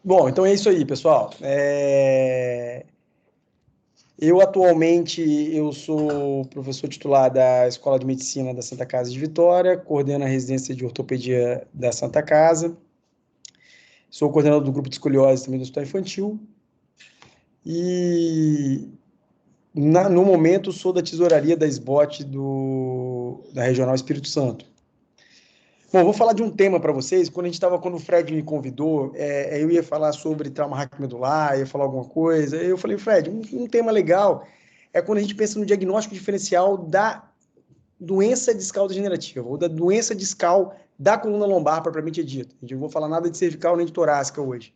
Bom, então é isso aí, pessoal. Eu atualmente eu sou professor titular da Escola de Medicina da Santa Casa de Vitória, coordeno a residência de ortopedia da Santa Casa, sou coordenador do grupo de escoliose também do Hospital Infantil e no momento sou da tesouraria da SBOT da Regional Espírito Santo. Bom, vou falar de um tema para vocês. Quando o Fred me convidou, eu ia falar sobre trauma raquimedular, ia falar alguma coisa. Eu falei, Fred, um tema legal é quando a gente pensa no diagnóstico diferencial da doença discal degenerativa, ou da doença discal da coluna lombar, propriamente dita. A gente não vou falar nada de cervical nem de torácica hoje.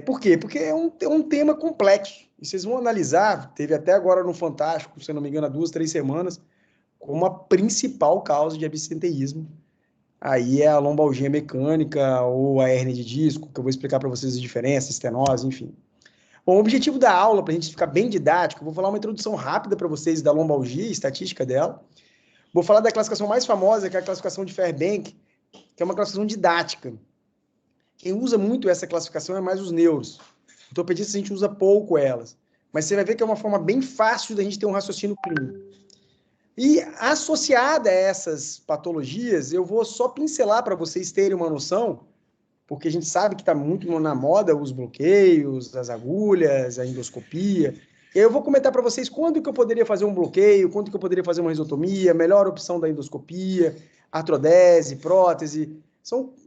Por quê? Porque é um tema complexo. E vocês vão analisar, teve até agora no Fantástico, se não me engano, há 2, 3 semanas, como a principal causa de absenteísmo aí é a lombalgia mecânica ou a hérnia de disco, que eu vou explicar para vocês as diferenças, estenose, enfim. Bom, o objetivo da aula, para a gente ficar bem didático, eu vou falar uma introdução rápida para vocês da lombalgia, estatística dela. Vou falar da classificação mais famosa, que é a classificação de Fairbank, que é uma classificação didática. Quem usa muito essa classificação é mais os neuros. Ortopedistas a gente usa pouco elas. Mas você vai ver que é uma forma bem fácil da gente ter um raciocínio clínico. E associada a essas patologias, eu vou só pincelar para vocês terem uma noção, porque a gente sabe que está muito na moda os bloqueios, as agulhas, a endoscopia. Eu vou comentar para vocês quando que eu poderia fazer um bloqueio, quando que eu poderia fazer uma risotomia, melhor opção da endoscopia, artrodese, prótese.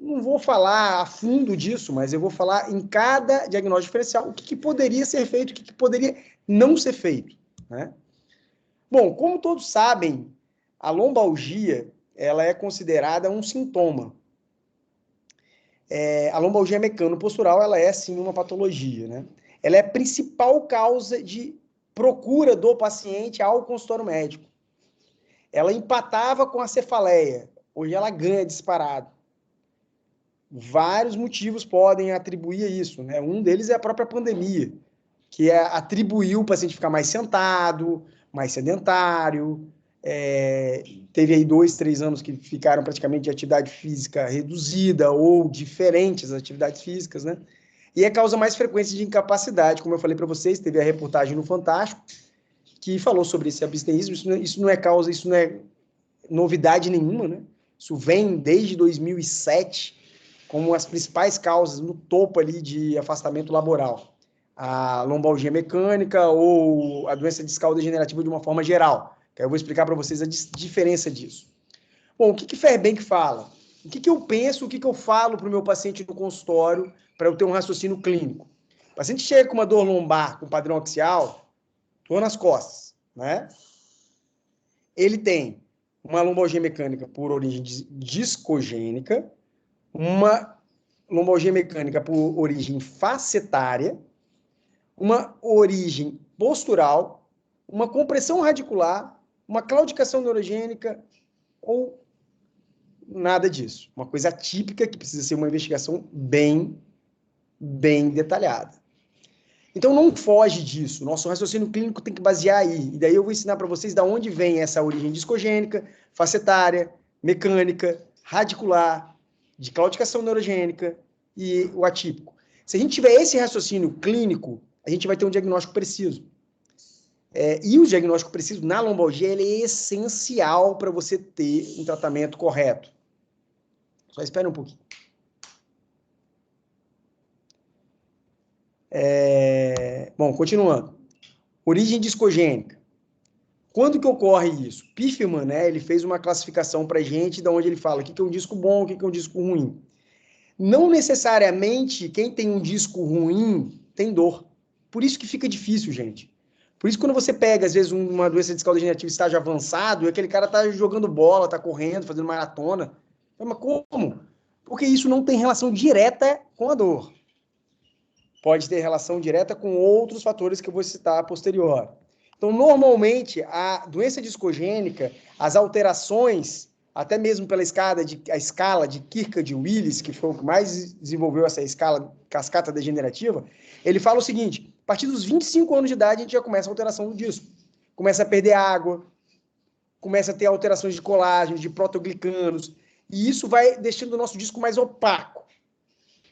Não vou falar a fundo disso, mas eu vou falar em cada diagnóstico diferencial o que poderia ser feito, o que poderia não ser feito, né? Bom, como todos sabem, a lombalgia ela é considerada um sintoma. A lombalgia mecano-postural ela é sim uma patologia, né? Ela é a principal causa de procura do paciente ao consultório médico. Ela empatava com a cefaleia, hoje ela ganha disparado. Vários motivos podem atribuir a isso, né? Um deles é a própria pandemia, que atribuiu o paciente ficar mais sentado, mais sedentário. Teve aí 2, 3 anos que ficaram praticamente de atividade física reduzida ou diferentes atividades físicas, né? E é causa mais frequente de incapacidade, como eu falei para vocês, teve a reportagem no Fantástico, que falou sobre esse abstencionismo, isso não é novidade nenhuma, né? Isso vem desde 2007 como as principais causas no topo ali de afastamento laboral. A lombalgia mecânica ou a doença discal degenerativa de uma forma geral. Que eu vou explicar para vocês a diferença disso. Bom, o que Fairbank fala? O que eu penso, o que eu falo para o meu paciente no consultório para eu ter um raciocínio clínico? O paciente chega com uma dor lombar com padrão axial, dor nas costas, né? Ele tem uma lombalgia mecânica por origem discogênica, uma lombalgia mecânica por origem facetária, uma origem postural, uma compressão radicular, uma claudicação neurogênica ou nada disso. Uma coisa atípica que precisa ser uma investigação bem detalhada. Então não foge disso. Nosso raciocínio clínico tem que basear aí. E daí eu vou ensinar para vocês de onde vem essa origem discogênica, facetária, mecânica, radicular, de claudicação neurogênica e o atípico. Se a gente tiver esse raciocínio clínico, a gente vai ter um diagnóstico preciso. E o diagnóstico preciso na lombalgia ele é essencial para você ter um tratamento correto. Só espera um pouquinho. Bom, continuando. Origem discogênica. Quando que ocorre isso? Pifferman, né, ele fez uma classificação para a gente, de onde ele fala o que é um disco bom, o que é um disco ruim. Não necessariamente quem tem um disco ruim tem dor. Por isso que fica difícil, gente. Por isso quando você pega, às vezes, uma doença discal degenerativa em estágio avançado, e aquele cara tá jogando bola, tá correndo, fazendo maratona. Mas como? Porque isso não tem relação direta com a dor. Pode ter relação direta com outros fatores que eu vou citar a posterior. Então, normalmente, a doença discogênica, as alterações, até mesmo pela a escala de Kirkcaldy-Willis, que foi o que mais desenvolveu essa escala cascata degenerativa, ele fala o seguinte: a partir dos 25 anos de idade, a gente já começa a alteração do disco. Começa a perder água, começa a ter alterações de colágeno, de protoglicanos, e isso vai deixando o nosso disco mais opaco.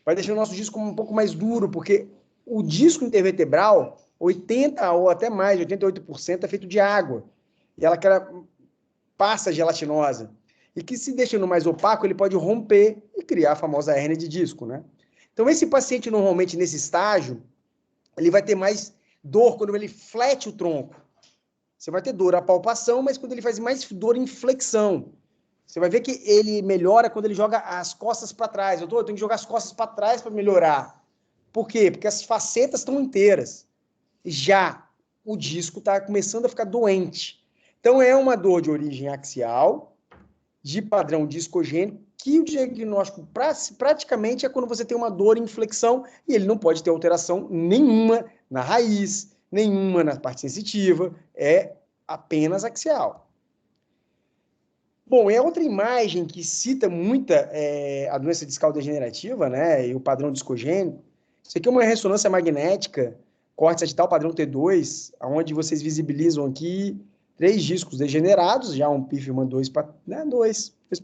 vai deixando o nosso disco um pouco mais duro, porque o disco intervertebral, 80% ou até mais, 88% é feito de água. E ela aquela passa gelatinosa. E que se deixando mais opaco, ele pode romper e criar a famosa hérnia de disco, né? Então, esse paciente, normalmente, nesse estágio, ele vai ter mais dor quando ele flete o tronco. Você vai ter dor à palpação, mas quando ele faz mais dor em flexão. Você vai ver que ele melhora quando ele joga as costas para trás. Eu tenho que jogar as costas para trás para melhorar. Por quê? Porque as facetas estão inteiras. Já o disco está começando a ficar doente. Então, é uma dor de origem axial, de padrão discogênico, que o diagnóstico praticamente é quando você tem uma dor em flexão e ele não pode ter alteração nenhuma na raiz, nenhuma na parte sensitiva, é apenas axial. Bom, é outra imagem que cita muita a doença discal degenerativa, né, e o padrão discogênico. Isso aqui é uma ressonância magnética, corte sagital padrão T2, onde vocês visibilizam aqui 3 discos degenerados, já um pífima 2 para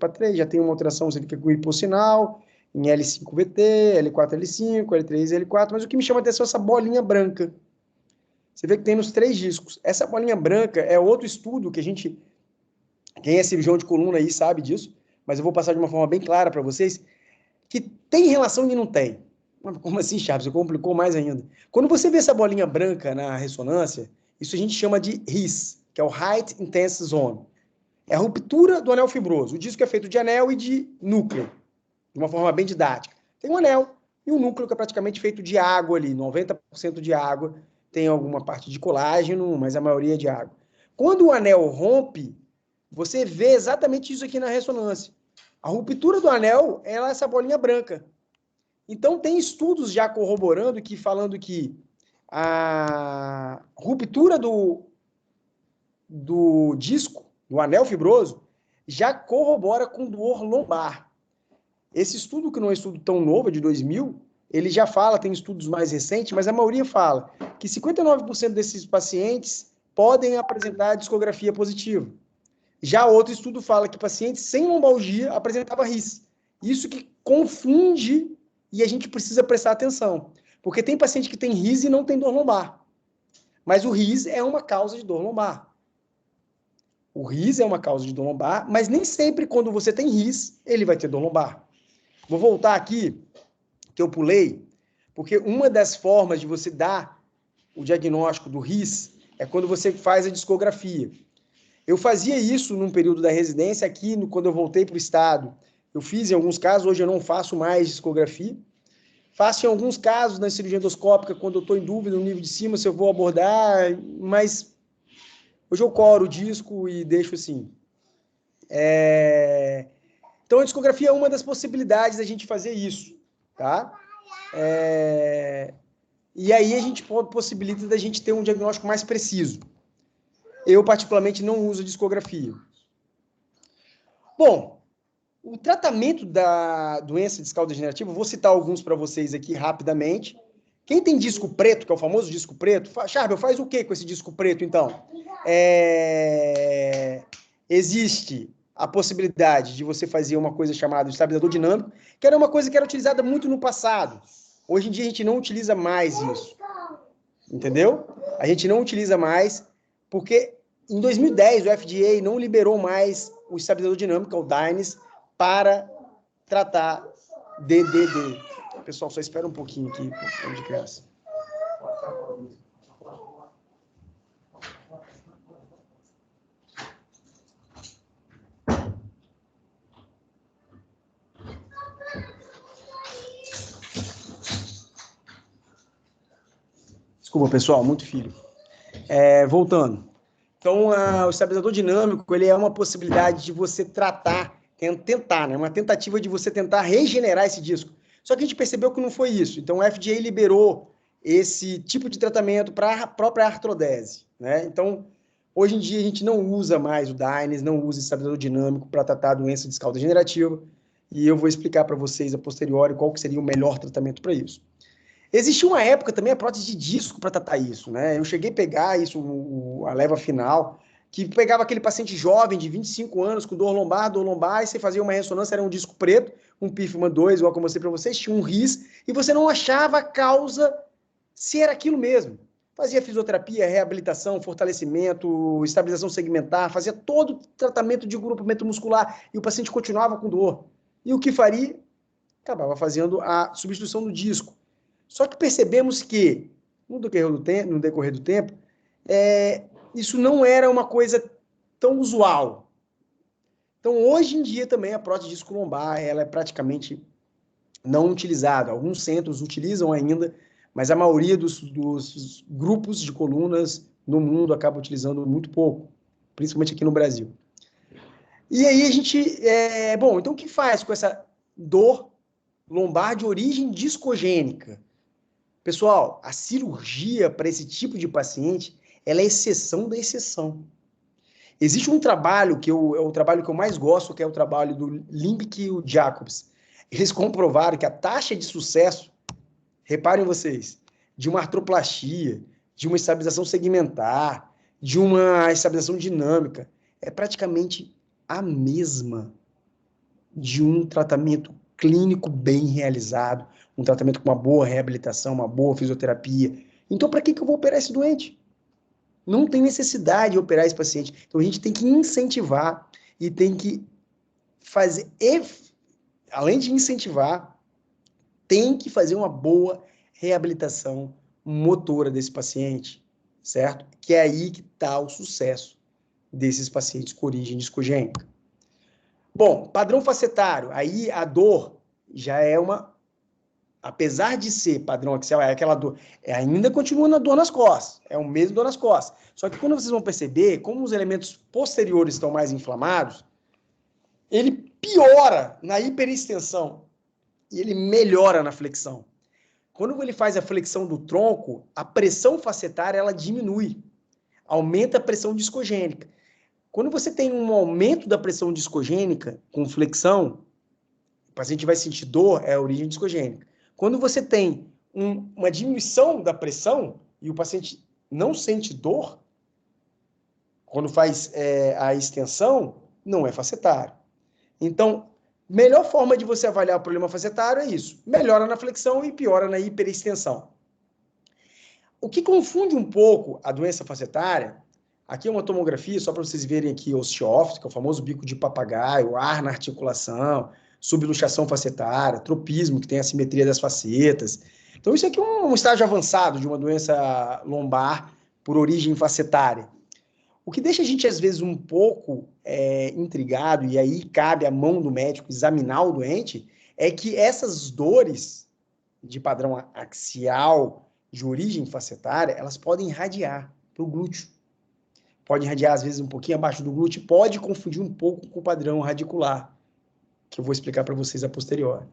3, já tem uma alteração, você fica com hipossinal, em L5-VT, L4-L5, L3-L4, mas o que me chama a atenção é essa bolinha branca. Você vê que tem nos 3 discos. Essa bolinha branca é outro estudo que a gente, quem é cirurgião de coluna aí sabe disso, mas eu vou passar de uma forma bem clara para vocês, que tem relação e não tem. Como assim, Chaves? Você complicou mais ainda. Quando você vê essa bolinha branca na ressonância, isso a gente chama de RIS, que é o Height Intense Zone. É a ruptura do anel fibroso. O disco é feito de anel e de núcleo, de uma forma bem didática. Tem um anel e um núcleo que é praticamente feito de água ali, 90% de água, tem alguma parte de colágeno, mas a maioria é de água. Quando o anel rompe, você vê exatamente isso aqui na ressonância. A ruptura do anel é essa bolinha branca. Então, tem estudos já corroborando falando que a ruptura do disco, do anel fibroso, já corrobora com dor lombar. Esse estudo, que não é um estudo tão novo, é de 2000, ele já fala, tem estudos mais recentes, mas a maioria fala que 59% desses pacientes podem apresentar discografia positiva. Já outro estudo fala que pacientes sem lombalgia apresentavam RIS. Isso que confunde e a gente precisa prestar atenção. Porque tem paciente que tem RIS e não tem dor lombar. Mas o RIS é uma causa de dor lombar. O RIS é uma causa de dor lombar, mas nem sempre quando você tem RIS, ele vai ter dor lombar. Vou voltar aqui, que eu pulei, porque uma das formas de você dar o diagnóstico do RIS é quando você faz a discografia. Eu fazia isso num período da residência aqui, quando eu voltei para o estado. Eu fiz em alguns casos, hoje eu não faço mais discografia. Faço em alguns casos na cirurgia endoscópica, quando eu estou em dúvida no nível de cima se eu vou abordar, mas hoje eu coro o disco e deixo assim. Então, a discografia é uma das possibilidades da gente fazer isso, tá? E aí a gente possibilita da gente ter um diagnóstico mais preciso. Eu, particularmente, não uso discografia. Bom, o tratamento da doença discal degenerativa, vou citar alguns para vocês aqui rapidamente. Quem tem disco preto, que é o famoso disco preto, Charbel, faz o que com esse disco preto, então? Existe a possibilidade de você fazer uma coisa chamada estabilizador dinâmico, que era uma coisa que era utilizada muito no passado. Hoje em dia a gente não utiliza mais isso. Entendeu? A gente não utiliza mais, porque em 2010 o FDA não liberou mais o estabilizador dinâmico, o DYNES, para tratar DDD. Pessoal, só espera um pouquinho aqui, de criança. Desculpa, pessoal, muito filho. Voltando. Então, o estabilizador dinâmico, ele é uma possibilidade de você tentar, né? Uma tentativa de você tentar regenerar esse disco. Só que a gente percebeu que não foi isso. Então, o FDA liberou esse tipo de tratamento para a própria artrodese, né? Então, hoje em dia, a gente não usa mais o DYNES, não usa estabilizador dinâmico para tratar a doença discal degenerativa, e eu vou explicar para vocês a posteriori qual que seria o melhor tratamento para isso. Existia uma época também a prótese de disco para tratar isso, né? Eu cheguei a pegar isso, a leva final, que pegava aquele paciente jovem de 25 anos com dor lombar, e você fazia uma ressonância, era um disco preto, um pífima 2, igual como eu mostrei para vocês, tinha um RIS, e você não achava a causa se era aquilo mesmo. Fazia fisioterapia, reabilitação, fortalecimento, estabilização segmentar, fazia todo o tratamento de grupamento muscular, e o paciente continuava com dor. E o que faria? Acabava fazendo a substituição do disco. Só que percebemos que, no decorrer do tempo, isso não era uma coisa tão usual. Então, hoje em dia, também, a prótese disco lombar, ela é praticamente não utilizada. Alguns centros utilizam ainda, mas a maioria dos grupos de colunas no mundo acaba utilizando muito pouco, principalmente aqui no Brasil. E aí a gente... bom, então o que faz com essa dor lombar de origem discogênica? Pessoal, a cirurgia para esse tipo de paciente, ela é exceção da exceção. Existe um trabalho é o trabalho que eu mais gosto, que é o trabalho do Limbeck e o Jacobs. Eles comprovaram que a taxa de sucesso, reparem vocês, de uma artroplastia, de uma estabilização segmentar, de uma estabilização dinâmica, é praticamente a mesma de um tratamento clínico bem realizado, um tratamento com uma boa reabilitação, uma boa fisioterapia. Então, para que eu vou operar esse doente? Não tem necessidade de operar esse paciente. Então, a gente tem que incentivar e tem que fazer, além de incentivar, tem que fazer uma boa reabilitação motora desse paciente, certo? Que é aí que está o sucesso desses pacientes com origem discogênica. Bom, padrão facetário, aí a dor já é uma... Apesar de ser padrão axial, é aquela dor, ainda continua na dor nas costas, é o mesmo dor nas costas. Só que quando vocês vão perceber, como os elementos posteriores estão mais inflamados, ele piora na hiperextensão e ele melhora na flexão. Quando ele faz a flexão do tronco, a pressão facetária ela diminui, aumenta a pressão discogênica. Quando você tem um aumento da pressão discogênica com flexão, o paciente vai sentir dor, é a origem discogênica. Quando você tem uma diminuição da pressão e o paciente não sente dor, quando faz a extensão, não é facetário. Então, melhor forma de você avaliar o problema facetário é isso. Melhora na flexão e piora na hiperextensão. O que confunde um pouco a doença facetária, aqui é uma tomografia, só para vocês verem aqui o osteófito, que é o famoso bico de papagaio, ar na articulação, subluxação facetária, tropismo, que tem a simetria das facetas. Então, isso aqui é um estágio avançado de uma doença lombar por origem facetária. O que deixa a gente, às vezes, um pouco intrigado, e aí cabe à mão do médico examinar o doente, é que essas dores de padrão axial, de origem facetária, elas podem irradiar para o glúteo. Pode irradiar, às vezes, um pouquinho abaixo do glúteo, pode confundir um pouco com o padrão radicular, que eu vou explicar para vocês a posteriori.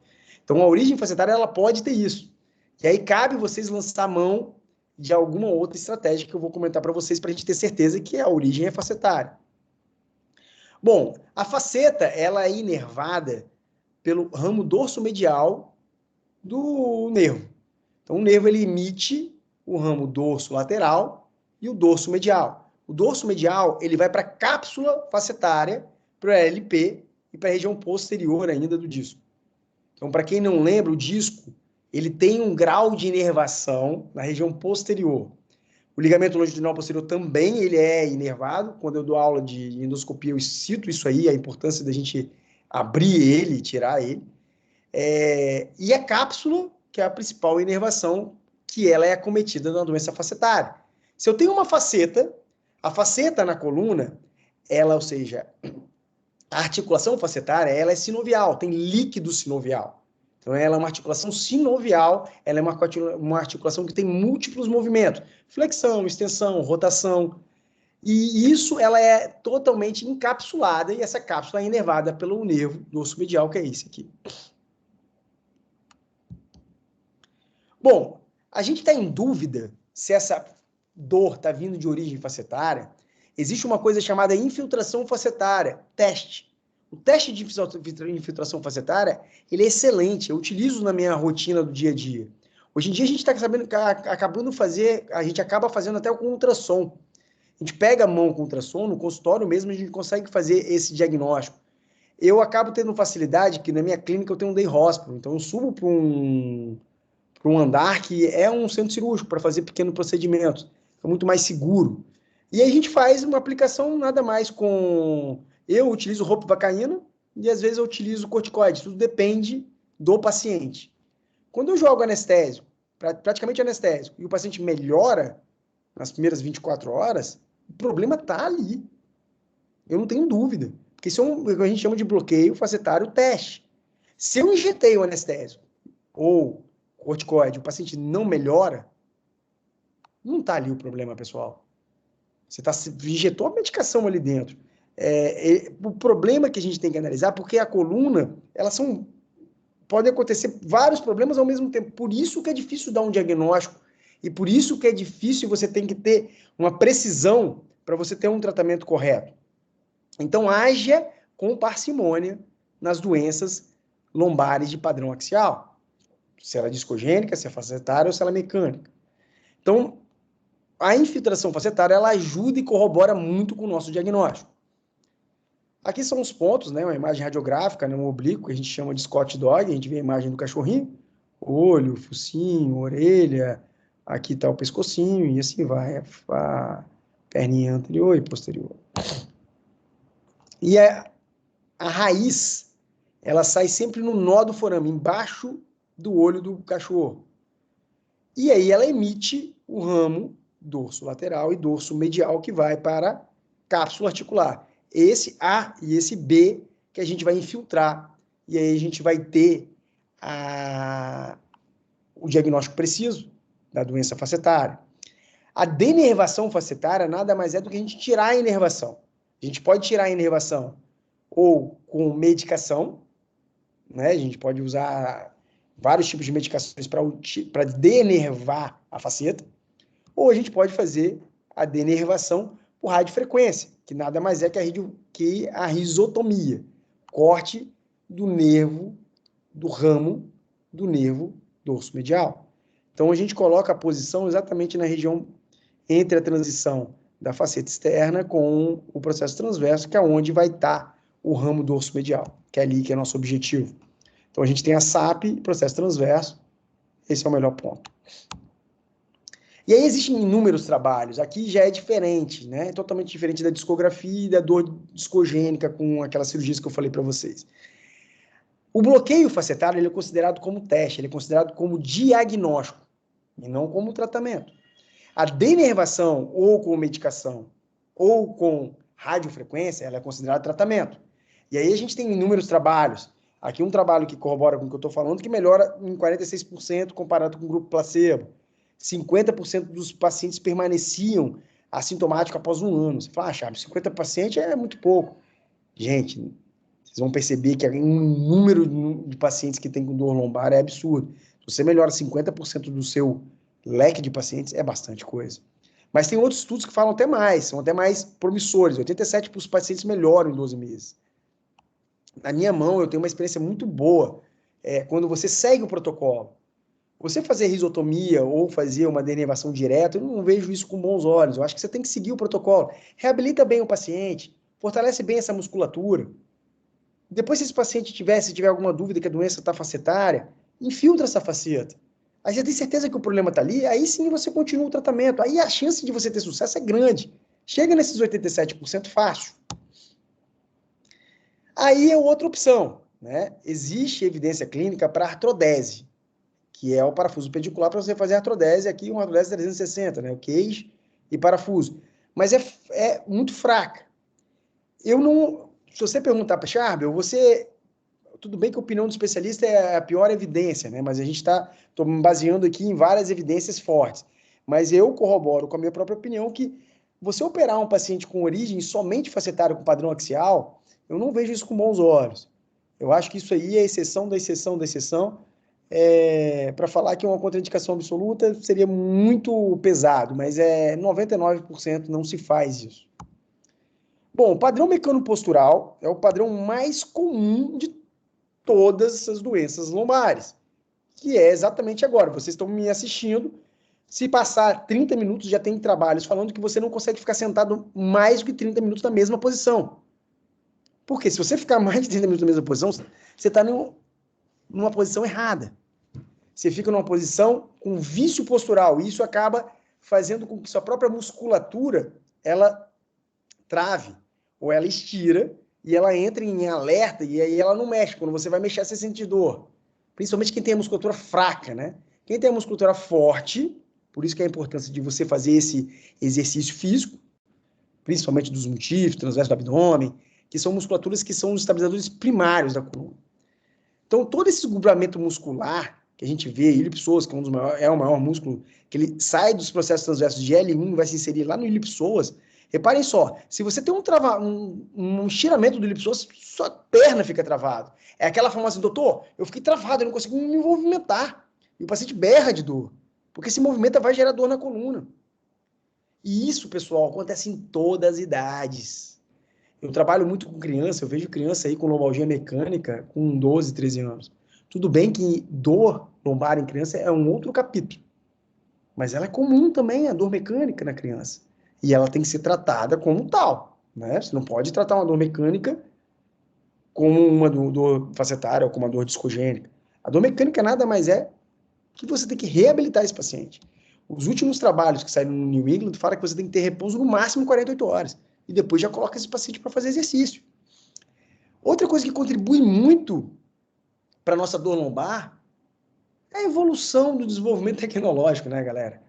Então, a origem facetária, ela pode ter isso. E aí cabe vocês lançar a mão de alguma outra estratégia que eu vou comentar para vocês, para a gente ter certeza que a origem é facetária. Bom, a faceta, ela é inervada pelo ramo dorso-medial do nervo. Então, o nervo, ele emite o ramo dorso-lateral e o dorso-medial. O dorso-medial, ele vai para a cápsula facetária, para o LP e para a região posterior ainda do disco. Então, para quem não lembra, o disco, ele tem um grau de inervação na região posterior. O ligamento longitudinal posterior também ele é inervado. Quando eu dou aula de endoscopia, eu cito isso aí, a importância da gente abrir ele, tirar ele. E a cápsula, que é a principal inervação, que ela é acometida na doença facetária. Se eu tenho uma faceta, a faceta na coluna, ela, ou seja, a articulação facetária, ela é sinovial, tem líquido sinovial. Então, ela é uma articulação sinovial, ela é uma articulação que tem múltiplos movimentos. Flexão, extensão, rotação. E isso, ela é totalmente encapsulada, e essa cápsula é inervada pelo nervo dorso medial, que é esse aqui. Bom, a gente está em dúvida se essa dor está vindo de origem facetária. Existe uma coisa chamada infiltração facetária, teste. O teste de infiltração facetária, ele é excelente, eu utilizo na minha rotina do dia a dia. Hoje em dia a gente está acabando fazer, a gente acaba fazendo até com ultrassom. A gente pega a mão com ultrassom, no consultório mesmo a gente consegue fazer esse diagnóstico. eu acabo tendo facilidade que na minha clínica eu tenho um day hospital, então eu subo para um andar que é um centro cirúrgico para fazer pequenos procedimentos, é muito mais seguro. E aí a gente faz uma aplicação nada mais com... Eu utilizo ropivacaína e às vezes eu utilizo corticoide, tudo depende do paciente. Quando eu jogo anestésico, praticamente anestésico, e o paciente melhora nas primeiras 24 horas, o problema está ali. Eu não tenho dúvida. Porque isso é o que a gente chama de bloqueio facetário teste. Se eu injetei o anestésico ou corticoide, o paciente não melhora, não está ali o problema, pessoal. Você injetou a medicação ali dentro. O problema que a gente tem que analisar, porque a coluna, podem acontecer vários problemas ao mesmo tempo. Por isso que é difícil dar um diagnóstico e por isso que é difícil, você tem que ter uma precisão para você ter um tratamento correto. Então, haja com parcimônia nas doenças lombares de padrão axial. Se ela é discogênica, se é facetária ou se ela é mecânica. Então, a infiltração facetária, ela ajuda e corrobora muito com o nosso diagnóstico. Aqui são os pontos, né? Uma imagem radiográfica, né? Um oblíquo, que a gente chama de Scott Dog, a gente vê a imagem do cachorrinho, olho, focinho, orelha, aqui está o pescocinho, e assim vai, a perninha anterior e posterior. E a raiz, ela sai sempre no nó do forame, embaixo do olho do cachorro. E aí ela emite o ramo dorso lateral e dorso medial que vai para a cápsula articular. Esse A e esse B que a gente vai infiltrar. E aí a gente vai ter o diagnóstico preciso da doença facetária. A denervação facetária nada mais é do que a gente tirar a inervação. A gente pode tirar a inervação ou com medicação, né? A gente pode usar vários tipos de medicações para denervar a faceta, ou a gente pode fazer a denervação por radiofrequência, que nada mais é que a risotomia, corte do nervo, do ramo do nervo dorso medial. Então a gente coloca a posição exatamente na região entre a transição da faceta externa com o processo transverso, que é onde vai estar o ramo dorso medial, que é ali que é nosso objetivo. Então a gente tem a SAP e processo transverso, esse é o melhor ponto. E aí existem inúmeros trabalhos, aqui já é diferente, né? Totalmente diferente da discografia e da dor discogênica com aquelas cirurgias que eu falei para vocês. O bloqueio facetário ele é considerado como teste, ele é considerado como diagnóstico, e não como tratamento. A denervação, ou com medicação, ou com radiofrequência, ela é considerada tratamento. E aí a gente tem inúmeros trabalhos. Aqui um trabalho que corrobora com o que eu estou falando, que melhora em 46% comparado com o grupo placebo. 50% dos pacientes permaneciam assintomáticos após um ano. Você fala, Chaves, 50 pacientes é muito pouco. Gente, vocês vão perceber que um número de pacientes que tem com dor lombar é absurdo. Se você melhora 50% do seu leque de pacientes, é bastante coisa. Mas tem outros estudos que falam até mais, são até mais promissores. 87% dos pacientes melhoram em 12 meses. Na minha mão, eu tenho uma experiência muito boa quando você segue o protocolo. Você fazer risotomia ou fazer uma denervação direta, eu não vejo isso com bons olhos. Eu acho que você tem que seguir o protocolo. Reabilita bem o paciente, fortalece bem essa musculatura. Depois, se esse paciente tiver alguma dúvida que a doença está facetária, infiltra essa faceta. Aí você tem certeza que o problema está ali, aí sim você continua o tratamento. Aí a chance de você ter sucesso é grande. Chega nesses 87% fácil. Aí é outra opção, né? Existe evidência clínica para artrodese, que é o parafuso pedicular para você fazer artrodese, aqui uma artrodese 360, né? O queijo e parafuso. Mas é muito fraca. Eu não... Se você perguntar para Charbel, tudo bem que a opinião do especialista é a pior evidência, né? Mas a gente está me baseando aqui em várias evidências fortes. Mas eu corroboro com a minha própria opinião que você operar um paciente com origem somente facetária com padrão axial, eu não vejo isso com bons olhos. Eu acho que isso aí é exceção da exceção da exceção. Para falar que é uma contraindicação absoluta seria muito pesado, mas 99% não se faz isso. Bom, o padrão mecanopostural é o padrão mais comum de todas essas doenças lombares, que é exatamente agora. Vocês estão me assistindo, se passar 30 minutos, já tem trabalhos falando que você não consegue ficar sentado mais do que 30 minutos na mesma posição. Porque se você ficar mais de 30 minutos na mesma posição, você está numa posição errada. Você fica numa posição com vício postural, e isso acaba fazendo com que sua própria musculatura, ela trave, ou ela estira, e ela entra em alerta, e aí ela não mexe. Quando você vai mexer, você sente dor. Principalmente quem tem a musculatura fraca, né? Quem tem a musculatura forte, por isso que é a importância de você fazer esse exercício físico, principalmente dos multífios, transverso do abdômen, que são musculaturas que são os estabilizadores primários da coluna. Então, todo esse desdobramento muscular que a gente vê, ilipsoas, que é o maior músculo, que ele sai dos processos transversos de L1 e vai se inserir lá no ilipsoas. Reparem só, se você tem um estiramento do ilipsoas, sua perna fica travada. É aquela forma assim, doutor, eu fiquei travado, eu não consigo me movimentar. E o paciente berra de dor, porque se movimenta vai gerar dor na coluna. E isso, pessoal, acontece em todas as idades. Eu trabalho muito com criança, eu vejo criança aí com lombalgia mecânica com 12, 13 anos. Tudo bem que dor lombar em criança é um outro capítulo, mas ela é comum também, a dor mecânica na criança. E ela tem que ser tratada como tal, né? Você não pode tratar uma dor mecânica como uma dor facetária ou como uma dor discogênica. A dor mecânica nada mais é que você tem que reabilitar esse paciente. Os últimos trabalhos que saíram no New England falam que você tem que ter repouso no máximo 48 horas. E depois já coloca esse paciente para fazer exercício. Outra coisa que contribui muito para a nossa dor lombar é a evolução do desenvolvimento tecnológico, né, galera?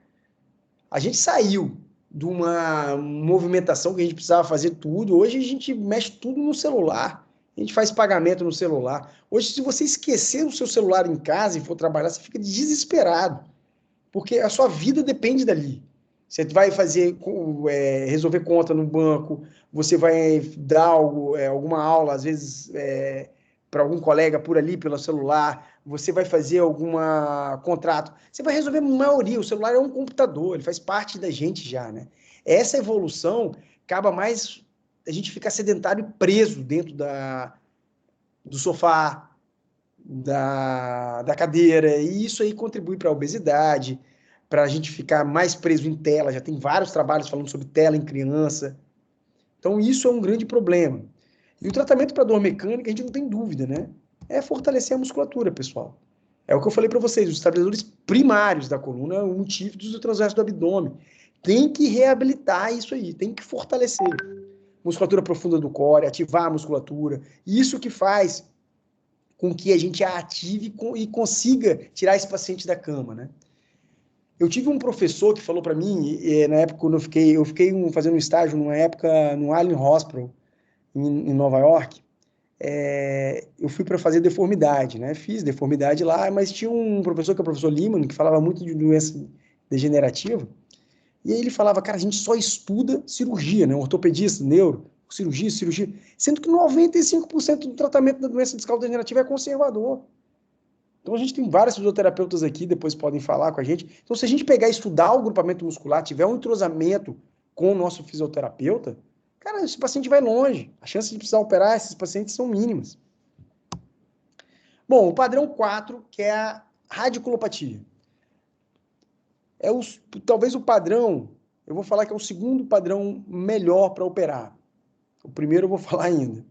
A gente saiu de uma movimentação que a gente precisava fazer tudo. Hoje a gente mexe tudo no celular. A gente faz pagamento no celular. Hoje, se você esquecer o seu celular em casa e for trabalhar, você fica desesperado. Porque a sua vida depende dali. Você vai fazer, resolver conta no banco, você vai dar alguma aula, às vezes, para algum colega por ali, pelo celular, você vai fazer algum contrato. Você vai resolver a maioria. O celular é um computador, ele faz parte da gente já, né? Essa evolução acaba mais a gente ficar sedentário e preso dentro do sofá, da cadeira, e isso aí contribui para a obesidade, para a gente ficar mais preso em tela. Já tem vários trabalhos falando sobre tela em criança. Então, isso é um grande problema. E o tratamento para dor mecânica, a gente não tem dúvida, né? É fortalecer a musculatura, pessoal. É o que eu falei para vocês, os estabilizadores primários da coluna, o multífidos e o transverso do abdômen. Tem que reabilitar isso aí, tem que fortalecer. Musculatura profunda do core, ativar a musculatura. Isso que faz com que a gente a ative e consiga tirar esse paciente da cama, né? Eu tive um professor que falou para mim, na época quando eu fiquei fazendo um estágio numa época no Allen Hospital, em Nova York, eu fui para fazer deformidade, né? Fiz deformidade lá, mas tinha um professor, que é o professor Lehmann, que falava muito de doença degenerativa, e aí ele falava, cara, a gente só estuda cirurgia, né? Ortopedista, neuro, cirurgia, sendo que 95% do tratamento da doença discal-degenerativa é conservador. Então a gente tem vários fisioterapeutas aqui, depois podem falar com a gente. Então se a gente pegar e estudar o grupamento muscular, tiver um entrosamento com o nosso fisioterapeuta, cara, esse paciente vai longe. A chance de precisar operar esses pacientes são mínimas. Bom, o padrão 4, que é a radiculopatia. Talvez o padrão, eu vou falar que é o segundo padrão melhor para operar. O primeiro eu vou falar ainda.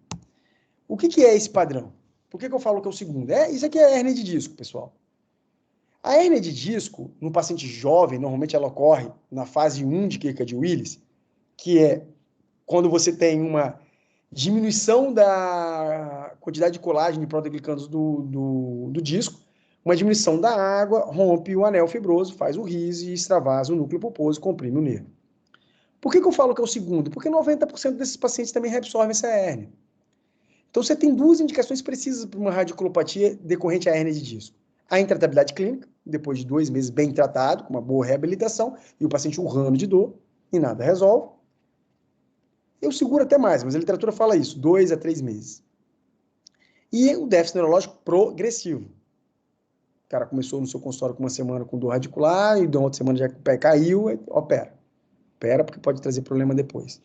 O que é esse padrão? Por que eu falo que é o segundo? Isso aqui é a hérnia de disco, pessoal. A hérnia de disco, no paciente jovem, normalmente ela ocorre na fase 1 de Kirkcaldy-Willis, que é quando você tem uma diminuição da quantidade de colágeno e proteoglicanos do disco, uma diminuição da água, rompe o anel fibroso, faz o rise, extravasa o núcleo pulposo, comprime o nervo. Por que eu falo que é o segundo? Porque 90% desses pacientes também reabsorvem essa hérnia. Então, você tem duas indicações precisas para uma radiculopatia decorrente à hérnia de disco. A intratabilidade clínica, depois de 2 meses bem tratado, com uma boa reabilitação, e o paciente urrando de dor, e nada resolve. Eu seguro até mais, mas a literatura fala isso, 2 a 3 meses. E o déficit neurológico progressivo. O cara começou no seu consultório com uma semana com dor radicular, e da outra semana já o pé caiu, opera. Opera porque pode trazer problema depois.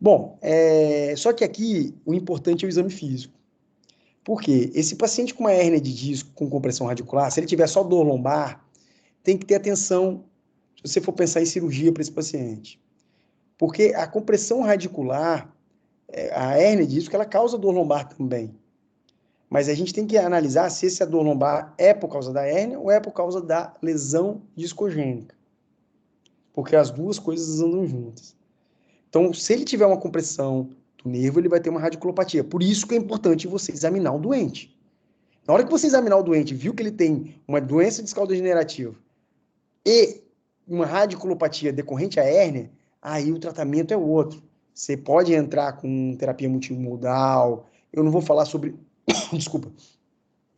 Bom, só que aqui o importante é o exame físico. Por quê? Esse paciente com uma hérnia de disco com compressão radicular, se ele tiver só dor lombar, tem que ter atenção se você for pensar em cirurgia para esse paciente. Porque a compressão radicular, A hérnia diz que ela causa dor lombar também. Mas a gente tem que analisar se essa dor lombar é por causa da hérnia ou é por causa da lesão discogênica. Porque as duas coisas andam juntas. Então, se ele tiver uma compressão do nervo, ele vai ter uma radiculopatia. Por isso que é importante você examinar o doente. Na hora que você examinar o doente, viu que ele tem uma doença discal degenerativa e uma radiculopatia decorrente à hérnia, aí o tratamento é outro. Você pode entrar com terapia multimodal. Eu não vou falar sobre, desculpa,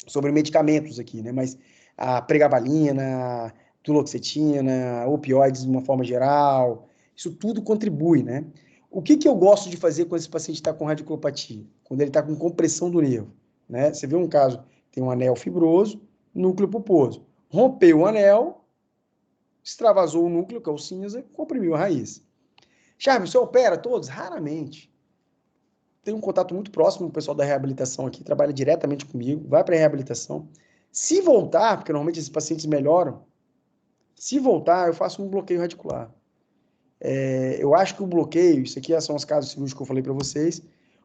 sobre medicamentos aqui, né? Mas a pregabalina, duloxetina, opioides de uma forma geral, isso tudo contribui, né? O que eu gosto de fazer quando esse paciente está com radiculopatia? Quando ele está com compressão do nervo, né? Você vê um caso, tem um anel fibroso, núcleo pulposo. Rompeu o anel, extravasou o núcleo, que é o cinza, comprimiu a raiz. Charme, você opera todos? Raramente. Tenho um contato muito próximo com o pessoal da reabilitação aqui, trabalha diretamente comigo, vai para a reabilitação. Se voltar, porque normalmente esses pacientes melhoram, se voltar, eu faço um bloqueio radicular. Eu acho que o bloqueio, isso aqui são os casos cirúrgicos que eu falei para vocês,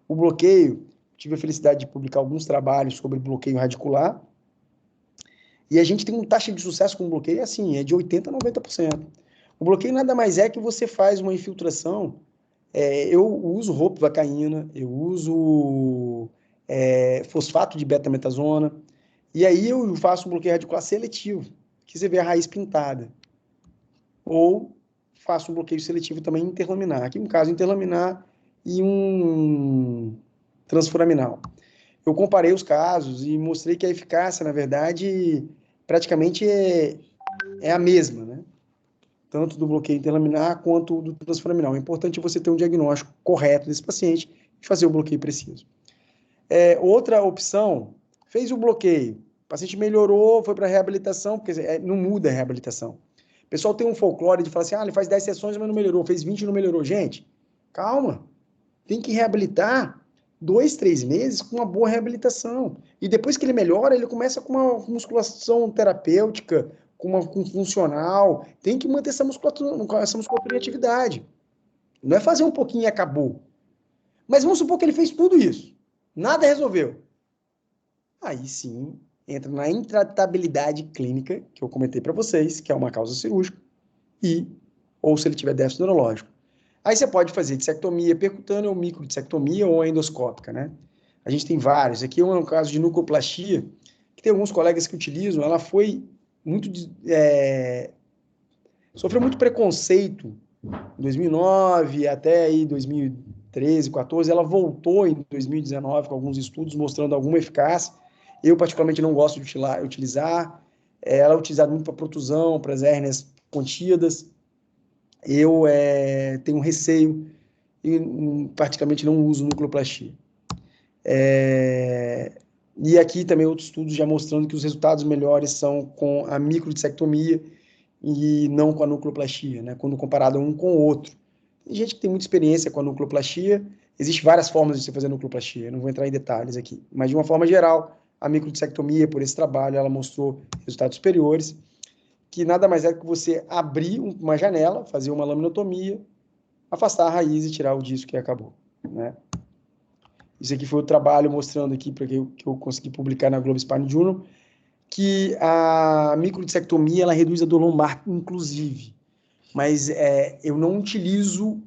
o bloqueio, tive a felicidade de publicar alguns trabalhos sobre bloqueio radicular, e a gente tem uma taxa de sucesso com o bloqueio, assim, é de 80% a 90%. O bloqueio nada mais é que você faz uma infiltração. Eu uso ropivacaína, eu uso fosfato de betametasona, e aí eu faço um bloqueio radicular seletivo, que você vê a raiz pintada. Ou faço um bloqueio seletivo também interlaminar. Aqui um caso interlaminar e um transforaminal. Eu comparei os casos e mostrei que a eficácia, na verdade, praticamente é a mesma, né? Tanto do bloqueio interlaminar quanto do transforaminal. É importante você ter um diagnóstico correto desse paciente e fazer o bloqueio preciso. Outra opção, fez o bloqueio, o paciente melhorou, foi para a reabilitação, porque não muda a reabilitação. O pessoal tem um folclore de falar assim, ele faz 10 sessões, mas não melhorou, fez 20 e não melhorou. Gente, calma, tem que reabilitar 2, 3 meses com uma boa reabilitação. E depois que ele melhora, ele começa com uma musculação terapêutica, com funcional. Tem que manter essa musculatura em atividade. Não é fazer um pouquinho e acabou. Mas vamos supor que ele fez tudo isso. Nada resolveu. Aí sim, entra na intratabilidade clínica, que eu comentei para vocês, que é uma causa cirúrgica, ou se ele tiver déficit neurológico. Aí você pode fazer dissectomia percutânea ou microdissectomia ou endoscópica, né? A gente tem vários. Aqui é um caso de nucleoplastia, que tem alguns colegas que utilizam. Ela foi muito... sofreu muito preconceito em 2009 até aí 2013, 14. Ela voltou em 2019 com alguns estudos mostrando alguma eficácia. Eu, particularmente, não gosto de utilizar. Ela é utilizada muito para protusão, para as hérnias contidas. Eu tenho receio e praticamente não uso nucleoplastia. E aqui também outros estudos já mostrando que os resultados melhores são com a microdissectomia e não com a nucleoplastia, né? Quando comparado um com o outro. Tem gente que tem muita experiência com a nucleoplastia, existem várias formas de você fazer nucleoplastia, não vou entrar em detalhes aqui, mas de uma forma geral, a microdissectomia, por esse trabalho, ela mostrou resultados superiores, que nada mais é que você abrir uma janela, fazer uma laminotomia, afastar a raiz e tirar o disco e acabou, né? Isso aqui foi o trabalho mostrando aqui, para que eu consegui publicar na Globo Spine Journal, que a microdissectomia, ela reduz a dor lombar, inclusive. Mas eu não utilizo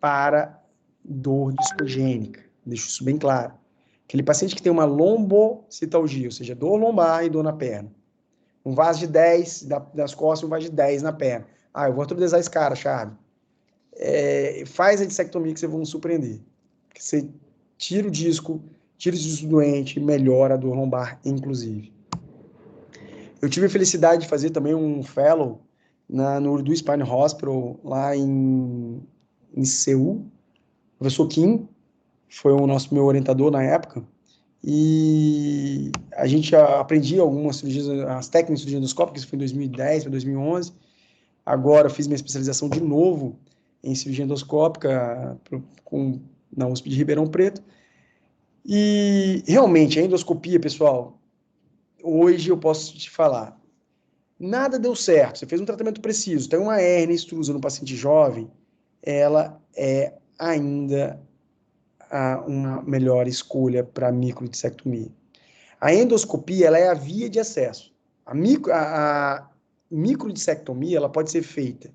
para dor discogênica, deixo isso bem claro. Aquele paciente que tem uma lombocitalgia, ou seja, dor lombar e dor na perna. Um vaso de 10 das costas, um vaso de 10 na perna. Eu vou artrodesar esse cara, Charlie. Faz a dissectomia que vocês vão surpreender. Porque você tira o disco doente, melhora a dor lombar, inclusive. Eu tive a felicidade de fazer também um fellow no Urdu Spine Hospital, lá em Seul. O professor Kim foi meu orientador na época. E a gente aprendia algumas cirurgias, as técnicas de cirurgia endoscópica, isso foi em 2010 para 2011. Agora fiz minha especialização de novo em cirurgia endoscópica na USP de Ribeirão Preto. E realmente, a endoscopia, pessoal, hoje eu posso te falar, nada deu certo. Você fez um tratamento preciso, tem uma hérnia extrusa no paciente jovem, ela é ainda uma melhor escolha para microdissectomia. A endoscopia, ela é a via de acesso. A microdissectomia, ela pode ser feita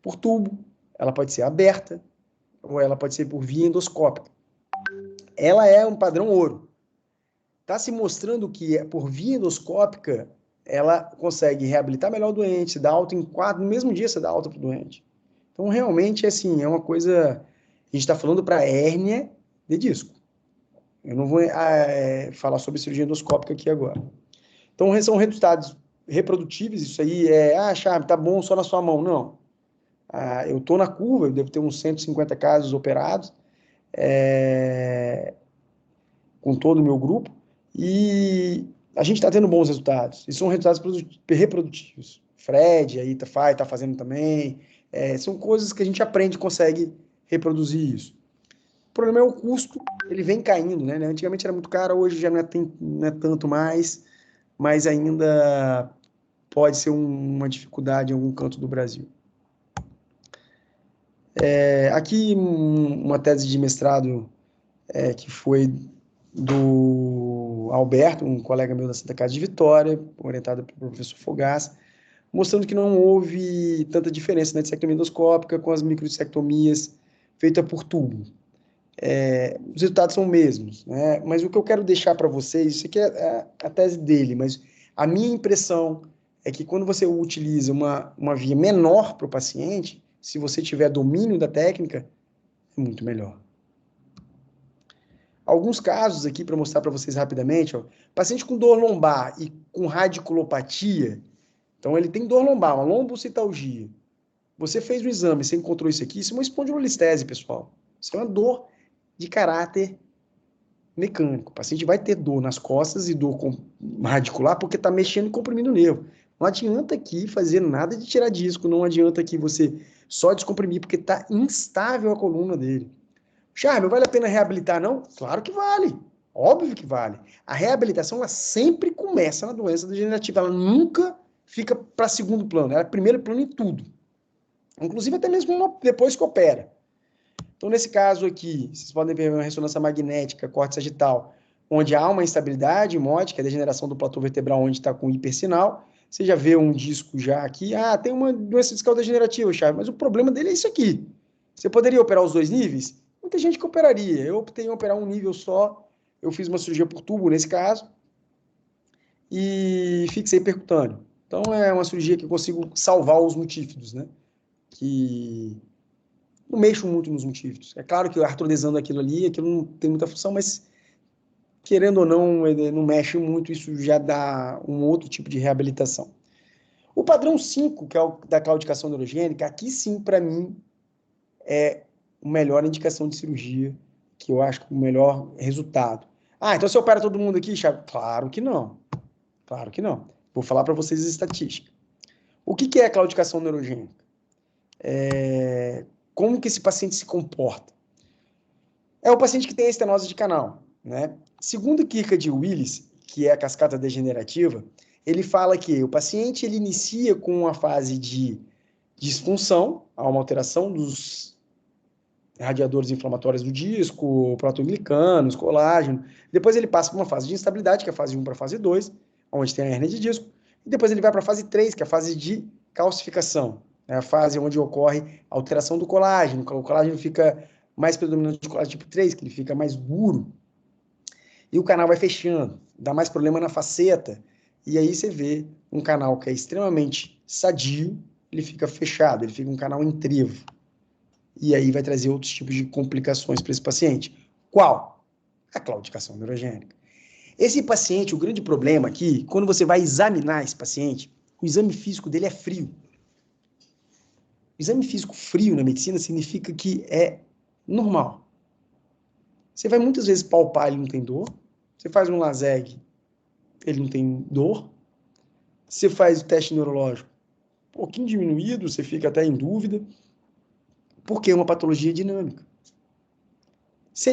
por tubo, ela pode ser aberta, ou ela pode ser por via endoscópica. Ela é um padrão ouro. Está se mostrando que por via endoscópica, ela consegue reabilitar melhor o doente, se dá alta em 4, no mesmo dia você dá alta para o doente. Então, realmente, assim, é uma coisa... A gente está falando para hérnia de disco. Eu não vou falar sobre cirurgia endoscópica aqui agora. Então, são resultados reprodutíveis, isso aí Charme, tá bom só na sua mão. Não. Eu estou na curva, eu devo ter uns 150 casos operados, com todo o meu grupo, e a gente está tendo bons resultados. E são resultados reprodutivos. Fred aí tá fazendo também. São coisas que a gente aprende e consegue reproduzir isso. O problema é o custo, ele vem caindo, né? Antigamente era muito caro, hoje já não é tanto mais, mas ainda pode ser uma dificuldade em algum canto do Brasil. Aqui, uma tese de mestrado que foi do Alberto, um colega meu da Santa Casa de Vitória, orientado pelo professor Fogaça, mostrando que não houve tanta diferença na dissectomia endoscópica com as microdissectomias feitas por tubo. Os resultados são os mesmos, né? Mas o que eu quero deixar para vocês, isso aqui é a tese dele, mas a minha impressão é que quando você utiliza uma via menor para o paciente, se você tiver domínio da técnica, é muito melhor. Alguns casos aqui para mostrar para vocês rapidamente, ó, paciente com dor lombar e com radiculopatia, então ele tem dor lombar, uma lombocitalgia. Você fez o exame, você encontrou isso aqui, isso é uma espondilolistese, pessoal. Isso é uma dor de caráter mecânico. O paciente vai ter dor nas costas e dor radicular porque está mexendo e comprimindo o nervo. Não adianta aqui fazer nada de tirar disco, não adianta aqui você só descomprimir porque está instável a coluna dele. Charme, vale a pena reabilitar, não? Claro que vale. Óbvio que vale. A reabilitação, ela sempre começa na doença degenerativa. Ela nunca fica para segundo plano. Ela é primeiro plano em tudo. Inclusive até mesmo depois que opera. Então, nesse caso aqui, vocês podem ver uma ressonância magnética, corte sagital, onde há uma instabilidade hemótica, que é a degeneração do platô vertebral, onde está com hipersinal. Você já vê um disco já aqui. Tem uma doença discal degenerativa, Charme, mas o problema dele é isso aqui. Você poderia operar os dois níveis? Muita gente que operaria. Eu optei em operar um nível só. Eu fiz uma cirurgia por tubo, nesse caso, e fixei percutâneo. Então, é uma cirurgia que eu consigo salvar os multífidos, né? Que não mexo muito nos multífidos. É claro que artroderzando aquilo ali, aquilo não tem muita função, mas querendo ou não, ele não mexe muito, isso já dá um outro tipo de reabilitação. O padrão 5, que é o da claudicação neurogênica, aqui sim, para mim, é a melhor indicação de cirurgia, que eu acho que o melhor resultado. Então você opera todo mundo aqui, Thiago? Claro que não. Claro que não. Vou falar para vocês a estatística. O que é a claudicação neurogênica? Como que esse paciente se comporta? É o paciente que tem a estenose de canal, né? Segundo Kirchard Willis, que é a cascata degenerativa, ele fala que o paciente ele inicia com uma fase de disfunção, há uma alteração dos radiadores inflamatórios do disco, proteoglicanos, colágeno. Depois ele passa por uma fase de instabilidade, que é a fase 1 para a fase 2, onde tem a hérnia de disco. E depois ele vai para a fase 3, que é a fase de calcificação. É a fase onde ocorre a alteração do colágeno. O colágeno fica mais predominante do colágeno tipo 3, que ele fica mais duro. E o canal vai fechando, dá mais problema na faceta. E aí você vê um canal que é extremamente sadio, ele fica fechado, ele fica um canal em trevo. E aí vai trazer outros tipos de complicações para esse paciente. Qual? A claudicação neurogênica. Esse paciente, o grande problema aqui, quando você vai examinar esse paciente, o exame físico dele é frio. O exame físico frio na medicina significa que é normal. Você vai muitas vezes palpar, ele não tem dor. Você faz um LASEG, ele não tem dor. Você faz o teste neurológico, um pouquinho diminuído, você fica até em dúvida, porque é uma patologia dinâmica.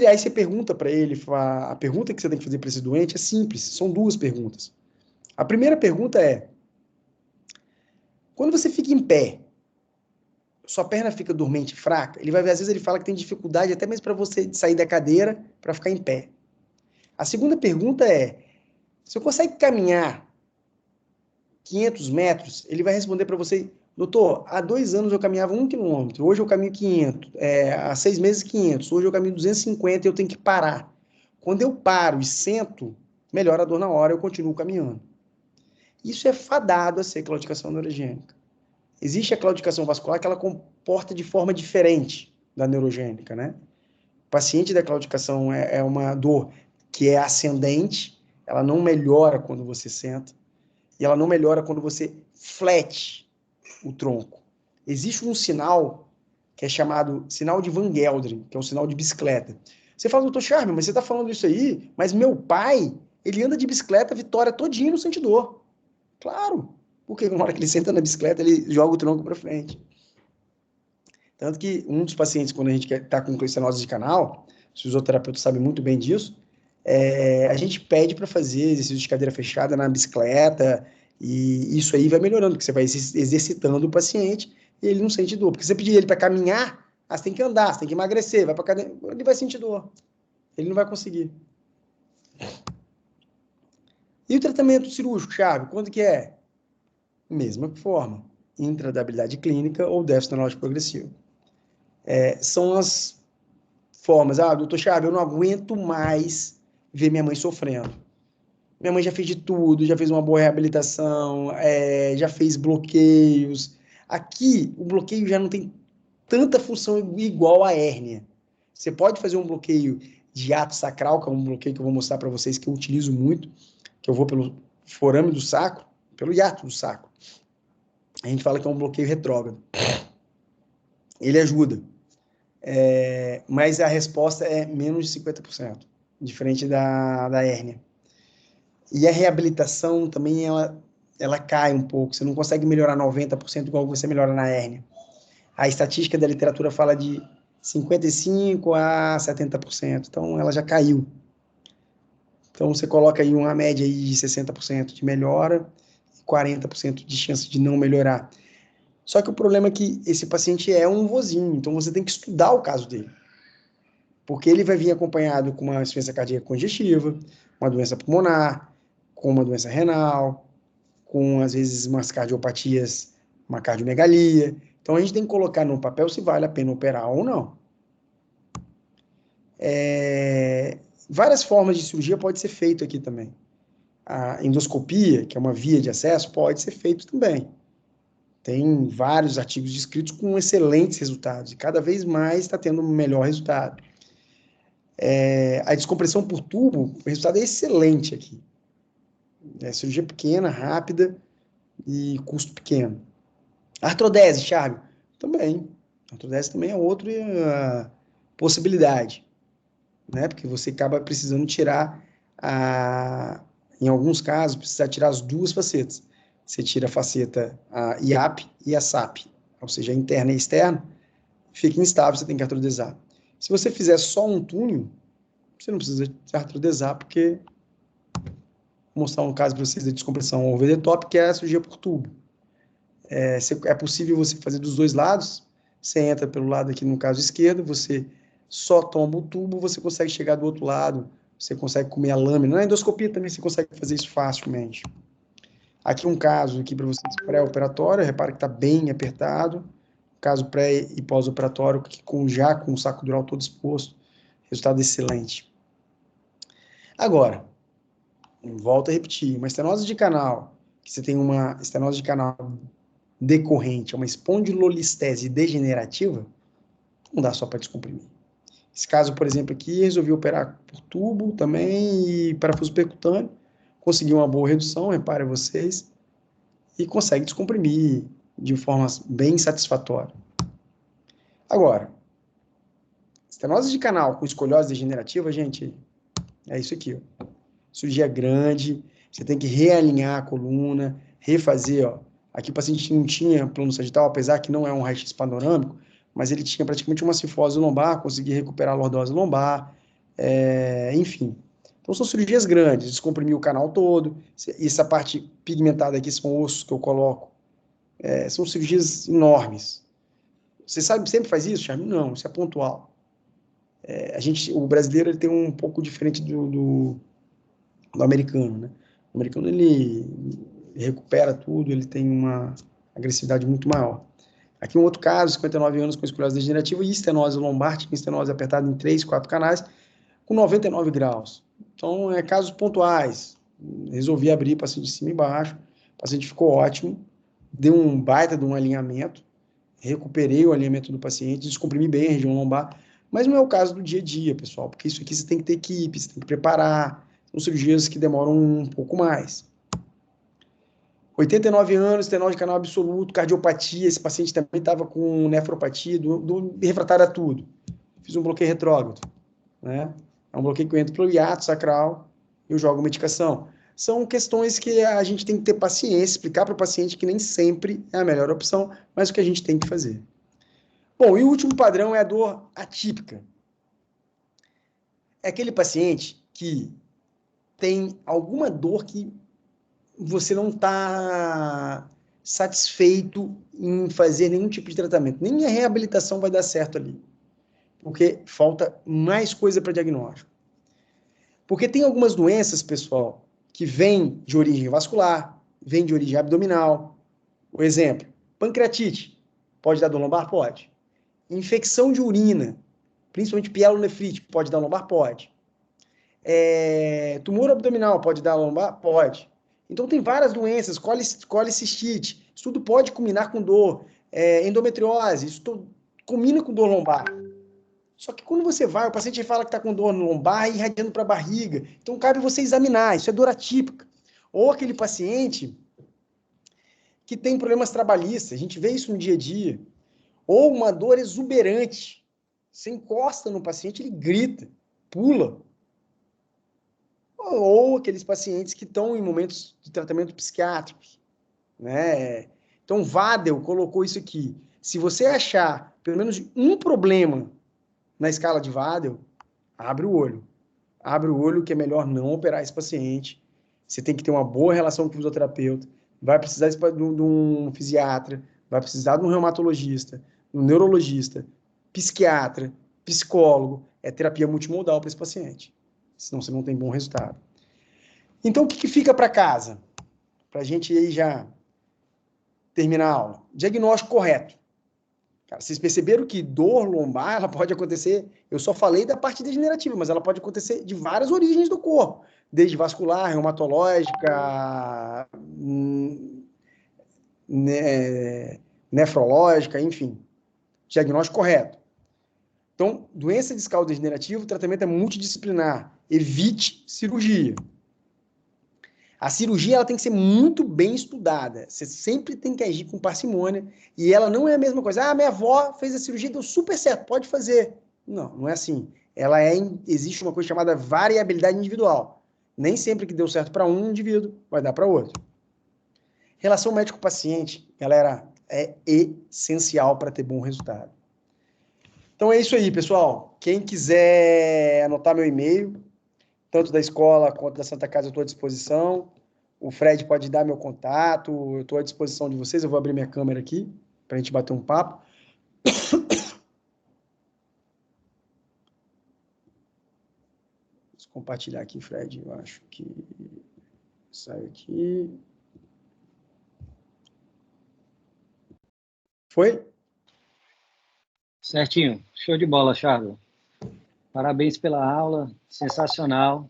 Aí você pergunta para ele, a pergunta que você tem que fazer para esse doente é simples, são duas perguntas. A primeira pergunta é, quando você fica em pé, sua perna fica dormente e fraca, ele vai ver, às vezes ele fala que tem dificuldade até mesmo para você sair da cadeira para ficar em pé. A segunda pergunta é, se eu consegue caminhar 500 metros, ele vai responder para você, doutor, há 2 anos eu caminhava 1 quilômetro, hoje eu caminho 500, há 6 meses 500, hoje eu caminho 250 e eu tenho que parar. Quando eu paro e sento, melhora a dor na hora, eu continuo caminhando. Isso é fadado a ser claudicação neurogênica. Existe a claudicação vascular que ela comporta de forma diferente da neurogênica, né? O paciente da claudicação é uma dor que é ascendente, ela não melhora quando você senta, e ela não melhora quando você flete o tronco. Existe um sinal que é chamado sinal de Van Gelderen, que é um sinal de bicicleta. Você fala, doutor Charme, mas você está falando isso aí, mas meu pai, ele anda de bicicleta a Vitória todinho no sente dor. Claro, porque na hora que ele senta na bicicleta, ele joga o tronco para frente. Tanto que um dos pacientes, quando a gente está com estenose de canal, os fisioterapeutas sabem muito bem disso, a gente pede para fazer exercício de cadeira fechada na bicicleta, e isso aí vai melhorando, porque você vai exercitando o paciente e ele não sente dor. Porque você pedir ele para caminhar, você tem que andar, você tem que emagrecer, vai para cadeira, ele vai sentir dor. Ele não vai conseguir. E o tratamento cirúrgico, chave, quando que é? Mesma forma, intratabilidade clínica ou déficit neurológico progressivo. São as formas. Doutor Chave, eu não aguento mais ver minha mãe sofrendo. Minha mãe já fez de tudo, já fez uma boa reabilitação, já fez bloqueios. Aqui, o bloqueio já não tem tanta função igual à hérnia. Você pode fazer um bloqueio de ato sacral, que é um bloqueio que eu vou mostrar para vocês, que eu utilizo muito, que eu vou pelo forame do sacro, pelo hiato do sacro. A gente fala que é um bloqueio retrógrado. Ele ajuda. Mas a resposta é menos de 50%, diferente da hérnia. E a reabilitação também, ela cai um pouco, você não consegue melhorar 90% igual você melhora na hérnia. A estatística da literatura fala de 55% a 70%, então ela já caiu. Então você coloca aí uma média aí de 60% de melhora e 40% de chance de não melhorar. Só que o problema é que esse paciente é um vozinho, então você tem que estudar o caso dele. Porque ele vai vir acompanhado com uma insuficiência cardíaca congestiva, uma doença pulmonar, com uma doença renal, com, às vezes, umas cardiopatias, uma cardiomegalia. Então, a gente tem que colocar no papel se vale a pena operar ou não. Várias formas de cirurgia pode ser feito aqui também. A endoscopia, que é uma via de acesso, pode ser feito também. Tem vários artigos descritos com excelentes resultados, e cada vez mais está tendo um melhor resultado. A descompressão por tubo, o resultado é excelente aqui. Cirurgia pequena, rápida e custo pequeno. Artrodese, Charlie, também. Artrodese também é outra possibilidade, né? Porque você acaba precisando tirar, em alguns casos, precisa tirar as duas facetas. Você tira a faceta a IAP e a SAP, ou seja, a interna e a externa, fica instável, você tem que artrodesar. Se você fizer só um túnel, você não precisa artrodesar, porque vou mostrar um caso para vocês da descompressão over the top, que é a cirurgia por tubo. É possível você fazer dos dois lados, você entra pelo lado aqui, no caso esquerdo, você só toma o tubo, você consegue chegar do outro lado, você consegue comer a lâmina. Na endoscopia também você consegue fazer isso facilmente. Aqui um caso aqui para vocês pré-operatório, repara que está bem apertado, caso pré e pós-operatório, já com o saco dural todo exposto, resultado excelente. Agora, volto a repetir, uma estenose de canal, que você tem uma estenose de canal decorrente, uma espondilolistese degenerativa, não dá só para descomprimir. Esse caso, por exemplo, aqui, resolvi operar por tubo também e parafuso percutâneo, consegui uma boa redução, reparem vocês, e consegue descomprimir de forma bem satisfatória. Agora, estenose de canal com escoliose degenerativa, gente, é isso aqui, ó. Cirurgia grande, você tem que realinhar a coluna, refazer, ó. Aqui o paciente não tinha plano sagital, apesar que não é um raio-x panorâmico, mas ele tinha praticamente uma cifose lombar, consegui recuperar a lordose lombar, enfim. Então são cirurgias grandes, descomprimir o canal todo, essa parte pigmentada aqui são ossos que eu coloco, são cirurgias enormes. Você sabe, sempre faz isso, Charme? Não, isso é pontual. O brasileiro ele tem um pouco diferente do americano, né? O americano, ele recupera tudo, ele tem uma agressividade muito maior. Aqui um outro caso, 59 anos com esclerose degenerativa e estenose lombar, com estenose apertada em 3, 4 canais, com 99 graus. Então, casos pontuais. Resolvi abrir paciente de cima e baixo, o paciente ficou ótimo, deu um baita de um alinhamento, recuperei o alinhamento do paciente, descomprimi bem a região lombar, mas não é o caso do dia a dia, pessoal, porque isso aqui você tem que ter equipe, você tem que preparar, são cirurgias que demoram um pouco mais. 89 anos, estenose de canal absoluto, cardiopatia, esse paciente também estava com nefropatia, refratário a tudo. Fiz um bloqueio retrógrado, né? É um bloqueio que eu entro pelo hiato sacral, eu jogo medicação. São questões que a gente tem que ter paciência, explicar para o paciente que nem sempre é a melhor opção, mas o que a gente tem que fazer. Bom, e o último padrão é a dor atípica. É aquele paciente que tem alguma dor que você não está satisfeito em fazer nenhum tipo de tratamento. Nem a reabilitação vai dar certo ali. Porque falta mais coisa para diagnóstico. Porque tem algumas doenças, pessoal, que vêm de origem vascular, vêm de origem abdominal. Por exemplo, pancreatite. Pode dar dor lombar? Pode. Infecção de urina, principalmente pielonefrite, pode dar lombar? Pode. Tumor abdominal, pode dar lombar? Pode. Então, tem várias doenças, colicistite, isso tudo pode culminar com dor. Endometriose, isso tudo culmina com dor lombar. Só que quando você vai, o paciente fala que está com dor no lombar e irradiando para a barriga. Então, cabe você examinar, isso é dor atípica. Ou aquele paciente que tem problemas trabalhistas, a gente vê isso no dia a dia. Ou uma dor exuberante. Você encosta no paciente, ele grita, pula. Ou aqueles pacientes que estão em momentos de tratamento psiquiátricos, né? Então, Vadel colocou isso aqui. Se você achar pelo menos um problema na escala de Vadel, abre o olho. Abre o olho que é melhor não operar esse paciente. Você tem que ter uma boa relação com o fisioterapeuta. Vai precisar de um fisiatra, vai precisar de um reumatologista, um neurologista, psiquiatra, psicólogo. É terapia multimodal para esse paciente. Senão você não tem bom resultado. Então, o que fica para casa? Para a gente aí já terminar a aula. Diagnóstico correto. Cara, vocês perceberam que dor lombar, ela pode acontecer, eu só falei da parte degenerativa, mas ela pode acontecer de várias origens do corpo, desde vascular, reumatológica, nefrológica, enfim. Diagnóstico correto. Então, doença discal degenerativa, o tratamento é multidisciplinar. Evite cirurgia. A cirurgia ela tem que ser muito bem estudada. Você sempre tem que agir com parcimônia. E ela não é a mesma coisa. Ah, minha avó fez a cirurgia, deu super certo, pode fazer. Não, não é assim. Existe uma coisa chamada variabilidade individual. Nem sempre que deu certo para um indivíduo, vai dar para outro. Relação médico-paciente, galera, é essencial para ter bom resultado. Então é isso aí, pessoal. Quem quiser anotar meu e-mail, tanto da escola quanto da Santa Casa, eu estou à disposição. O Fred pode dar meu contato, eu estou à disposição de vocês. Eu vou abrir minha câmera aqui para a gente bater um papo. Vou compartilhar aqui, Fred. Eu acho que sai aqui. Foi? Certinho. Show de bola, Charles. Parabéns pela aula, sensacional.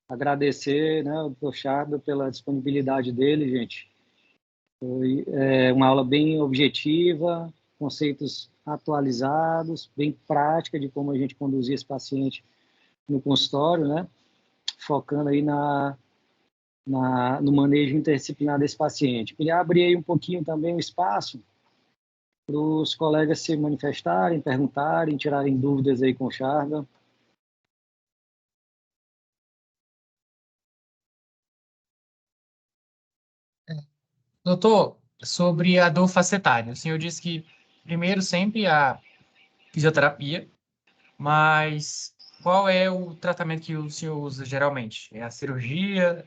Agradecer, né, o Dr. Charles pela disponibilidade dele, gente. Foi uma aula bem objetiva, conceitos atualizados, bem prática de como a gente conduzir esse paciente no consultório, né? Focando aí no manejo interdisciplinar desse paciente. Queria abrir aí um pouquinho também o espaço para os colegas se manifestarem, perguntarem, tirarem dúvidas aí com o Charles. Doutor, sobre a dor facetária, o senhor disse que primeiro sempre a fisioterapia, mas qual é o tratamento que o senhor usa geralmente? É a cirurgia?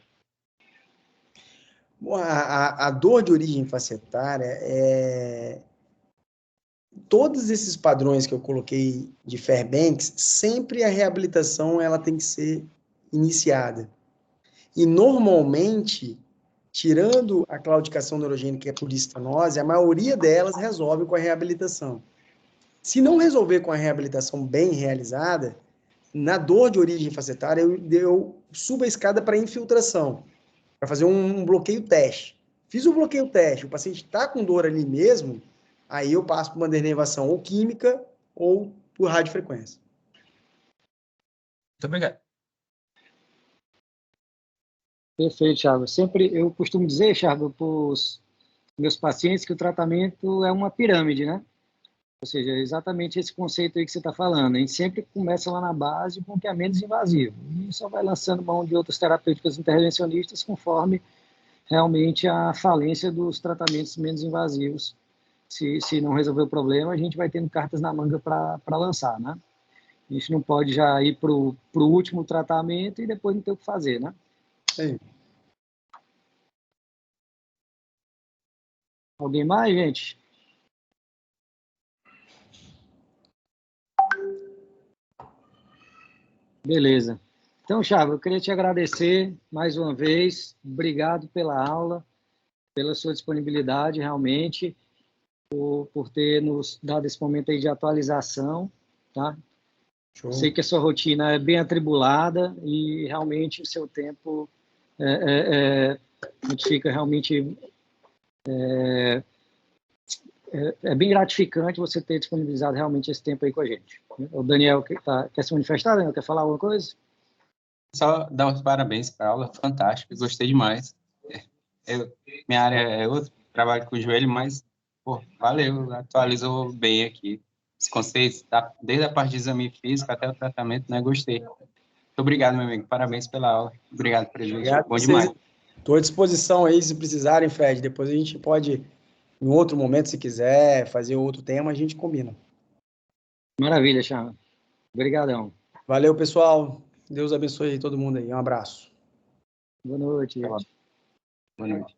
A dor de origem facetária todos esses padrões que eu coloquei de Fairbanks, sempre a reabilitação ela tem que ser iniciada. E, normalmente, tirando a claudicação neurogênica e a policestanose, a maioria delas resolve com a reabilitação. Se não resolver com a reabilitação bem realizada, na dor de origem facetária, eu subo a escada para infiltração, para fazer um bloqueio teste. Fiz o bloqueio teste, o paciente está com dor ali mesmo, aí eu passo por uma denervação ou química ou por radiofrequência. Muito obrigado. Perfeito, Thiago. Sempre eu costumo dizer, Thiago, para os meus pacientes que o tratamento é uma pirâmide, né? Ou seja, exatamente esse conceito aí que você está falando. A gente sempre começa lá na base com o que é menos invasivo. E só vai lançando mão de outras terapêuticas intervencionistas conforme realmente a falência dos tratamentos menos invasivos. Se não resolver o problema, a gente vai tendo cartas na manga para lançar, né? A gente não pode já ir para o último tratamento e depois não ter o que fazer, né? Sim. Alguém mais, gente? Beleza. Então, Thiago, eu queria te agradecer mais uma vez. Obrigado pela aula, pela sua disponibilidade, realmente, por ter nos dado esse momento aí de atualização, tá? Show. Sei que a sua rotina é bem atribulada e realmente o seu tempo a gente fica realmente é bem gratificante você ter disponibilizado realmente esse tempo aí com a gente. O Daniel quer se manifestar, Daniel? Quer falar alguma coisa? Só dar os parabéns para a aula, fantástica, gostei demais. Minha área é outra, trabalho com o joelho, mas, pô, valeu, atualizou bem aqui. Os conceitos, desde a parte de exame físico até o tratamento, né, gostei. Muito obrigado, meu amigo, parabéns pela aula. Obrigado, presidente, Obrigado bom a demais. vocês. Estou à disposição aí, se precisarem, Fred. Depois a gente pode, em outro momento, se quiser, fazer outro tema, a gente combina. Maravilha, Thiago. Obrigadão. Valeu, pessoal. Deus abençoe todo mundo aí. Um abraço. Boa noite, gente. Boa noite.